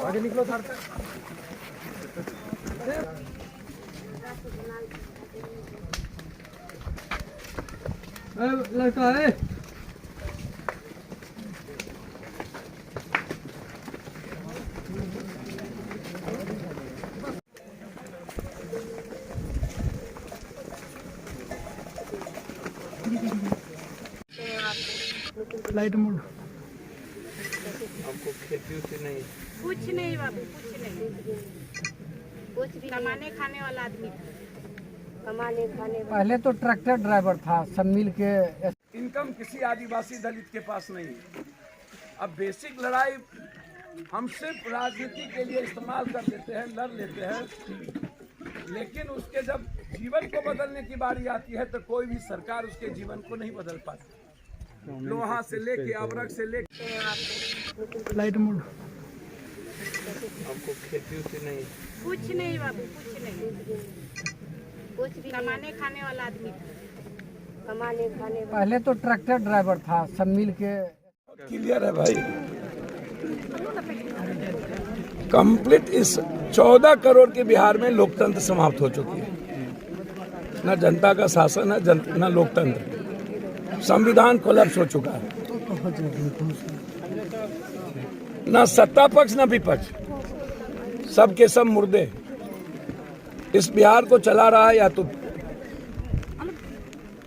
आगे निकलो सर। लड़का है लाइट मोड। हमको खेती उती नहीं, कुछ नहीं बाबू, कुछ नहीं, कुछ भी कमाने खाने वाला आदमी, कमाने खाने। पहले तो ट्रैक्टर ड्राइवर था, सब मिल के। इनकम किसी आदिवासी दलित के पास नहीं है। अब बेसिक लड़ाई हम सिर्फ राजनीति के लिए इस्तेमाल कर लेते हैं, लड़ लेते हैं, लेकिन उसके जब जीवन को बदलने की बारी आती है तो कोई भी सरकार उसके जीवन को नहीं बदल पाती। लोहा से लेके अवरक से लेके लाइट मोड। हमको खेती उती नहीं, कुछ नहीं बाबू, कुछ नहीं, कुछ भी कमाने खाने वाला आदमी, कमाने खाने। पहले तो ट्रैक्टर ड्राइवर था, सब मिल के। क्लियर है भाई। कंप्लीट इस 14 करोड़ के बिहार में लोकतंत्र समाप्त हो चुकी है। न जनता का शासन है, न लोकतंत्र। संविधान कोलैप्स हो चुका है। न सत्ता पक्ष न विपक्ष, सब के सब मुर्दे। इस बिहार को चला रहा है या तो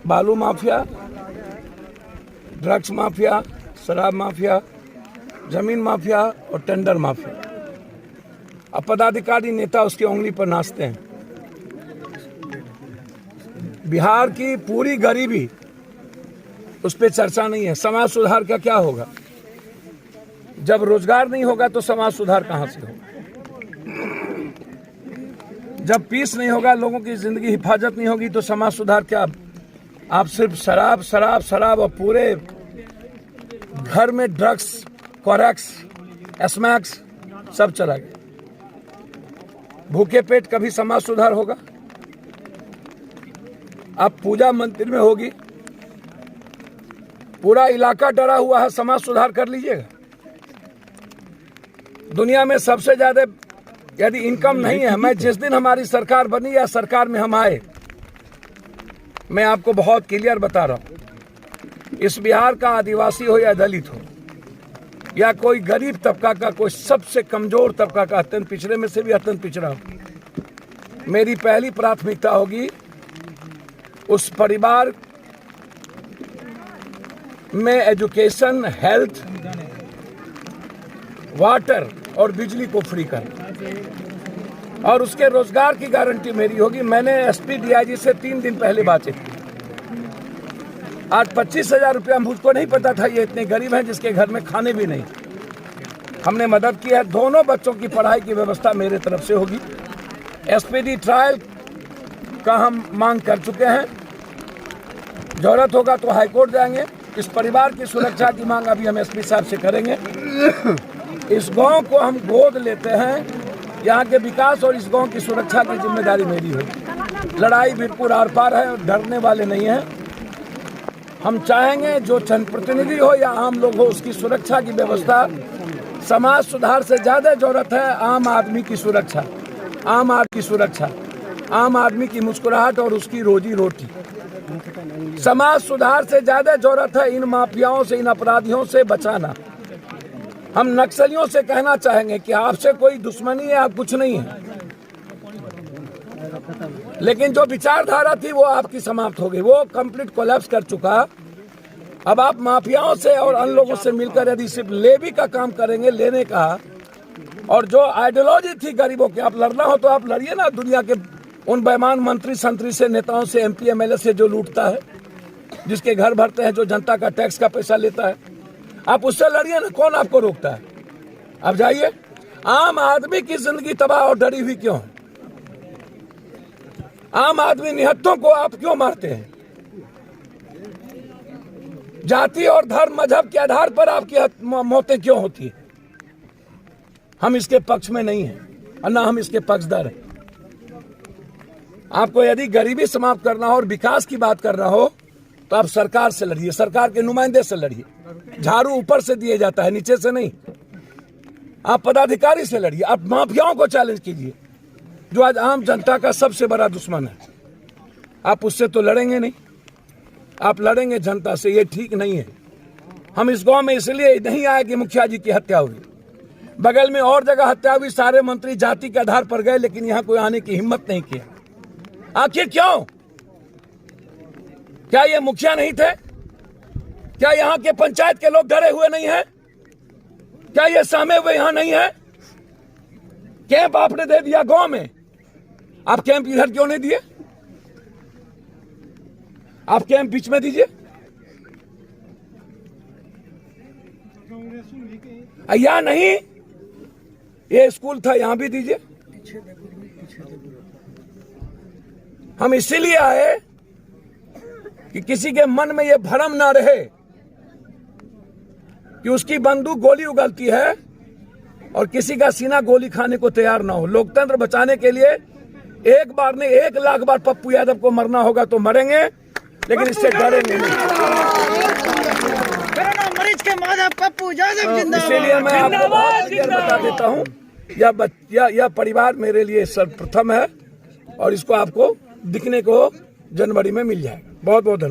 बालू माफिया, ड्रग्स माफिया, शराब माफिया, जमीन माफिया और टेंडर माफिया। अब पदाधिकारी नेता उसकी उंगली पर नाचते हैं। बिहार की पूरी गरीबी, उस पर चर्चा नहीं है। समाज सुधार का क्या होगा? जब रोजगार नहीं होगा तो समाज सुधार कहां से होगा? जब पीस नहीं होगा, लोगों की जिंदगी हिफाजत नहीं होगी तो समाज सुधार क्या? आप सिर्फ शराब शराब शराब और पूरे घर में ड्रग्स, कोरैक्स, एस्मैक्स सब चला गया। भूखे पेट कभी समाज सुधार होगा? अब पूजा मंदिर में होगी, पूरा इलाका डरा हुआ है, समाज सुधार कर लीजिएगा। दुनिया में सबसे ज्यादा यदि इनकम नहीं है, मैं जिस दिन हमारी सरकार बनी या सरकार में हम आए, मैं आपको बहुत क्लियर बता रहा हूं, इस बिहार का आदिवासी हो या दलित हो या कोई गरीब तबका का, कोई सबसे कमजोर तबका का, अत्यंत पिछड़े में से भी अत्यंत पिछड़ा हो, मेरी पहली प्राथमिकता होगी उस परिवार में एजुकेशन, हेल्थ, वाटर और बिजली को फ्री करना, और उसके रोजगार की गारंटी मेरी होगी। मैंने एसपी डीआईजी से 3 दिन पहले बातचीत की। आज 25,000 रुपया, मुझको नहीं पता था ये इतने गरीब हैं जिसके घर में खाने भी नहीं। हमने मदद की है। दोनों बच्चों की पढ़ाई की व्यवस्था मेरे तरफ से होगी। एसपीडी ट्रायल का हम मांग कर चुके हैं, जरूरत होगा तो हाईकोर्ट जाएंगे। इस परिवार की सुरक्षा की मांग अभी हम एसपी साहब से करेंगे। इस गांव को हम गोद लेते हैं, यहाँ के विकास और इस गांव की सुरक्षा की जिम्मेदारी मेरी है। लड़ाई बिल्कुल आर पार है, डरने वाले नहीं हैं। हम चाहेंगे जो जनप्रतिनिधि हो या आम लोग हो, उसकी सुरक्षा की व्यवस्था। समाज सुधार से ज्यादा जरूरत है आम आदमी की सुरक्षा, आम आदमी की सुरक्षा, आम आदमी की मुस्कुराहट और उसकी रोजी रोटी। समाज सुधार से ज्यादा जरूरत है इन माफियाओं से, इन अपराधियों से बचाना। हम नक्सलियों से कहना चाहेंगे कि आपसे कोई दुश्मनी है, आप कुछ नहीं है, लेकिन जो विचारधारा थी वो आपकी समाप्त हो गई, वो कंप्लीट कोलैप्स कर चुका। अब आप माफियाओं से और अन्य लोगों से मिलकर यदि सिर्फ लेवी का काम करेंगे, लेने का, और जो आइडियोलॉजी थी गरीबों की, आप लड़ना हो तो आप लड़िए ना दुनिया के उन बेईमान मंत्री संतरी से, नेताओं से, एमपी एमएलए से जो लूटता है, जिसके घर भरते हैं, जो जनता का टैक्स का पैसा लेता है, आप उससे लड़िए ना। कौन आपको रोकता है? आप जाइए। आम आदमी की जिंदगी तबाह और डरी हुई क्यों? आम आदमी निहत्थों को आप क्यों मारते हैं? जाति और धर्म, मजहब के आधार पर आपकी मौतें क्यों होती है? हम इसके पक्ष में नहीं हैं और ना हम इसके पक्षधर हैं। आपको यदि गरीबी समाप्त करना हो और विकास की बात करना हो तो आप सरकार से लड़िए, सरकार के नुमाइंदे से लड़िए। झाड़ू ऊपर से दिया जाता है, नीचे से नहीं। आप पदाधिकारी से लड़िए, आप माफियाओं को चैलेंज कीजिए, जो आज आम जनता का सबसे बड़ा दुश्मन है। आप उससे तो लड़ेंगे नहीं, आप लड़ेंगे जनता से, ये ठीक नहीं है। हम इस गांव में इसलिए नहीं आए कि मुखिया जी की हत्या हुई, बगल में और जगह हत्या हुई, सारे मंत्री जाति के आधार पर गए, लेकिन यहाँ कोई आने की हिम्मत नहीं की। आखिर क्यों? क्या ये मुखिया नहीं थे? क्या यहाँ के पंचायत के लोग डरे हुए नहीं हैं? क्या ये सहमे हुए यहाँ नहीं है? कैंप आपने दे दिया गांव में, आप कैंप इधर क्यों नहीं दिए? आप कैंप बीच में दीजिए। या नहीं, ये स्कूल था, यहां भी दीजिए। हम इसीलिए आए कि किसी के मन में ये भ्रम ना रहे कि उसकी बंदूक गोली उगलती है और किसी का सीना गोली खाने को तैयार ना हो। लोकतंत्र बचाने के लिए एक बार नहीं 1 लाख बार पप्पू यादव को मरना होगा तो मरेंगे, लेकिन इससे डरेंगे नहीं। मरीज के माधव पप्पू यादव जिंदाबाद। इसीलिए मैं आपको बहुत क्लियर बता देता हूँ, यह परिवार मेरे लिए सर्वप्रथम है और इसको आपको दिखने को जनवरी में मिल जाएगा। बहुत बहुत धन्यवाद।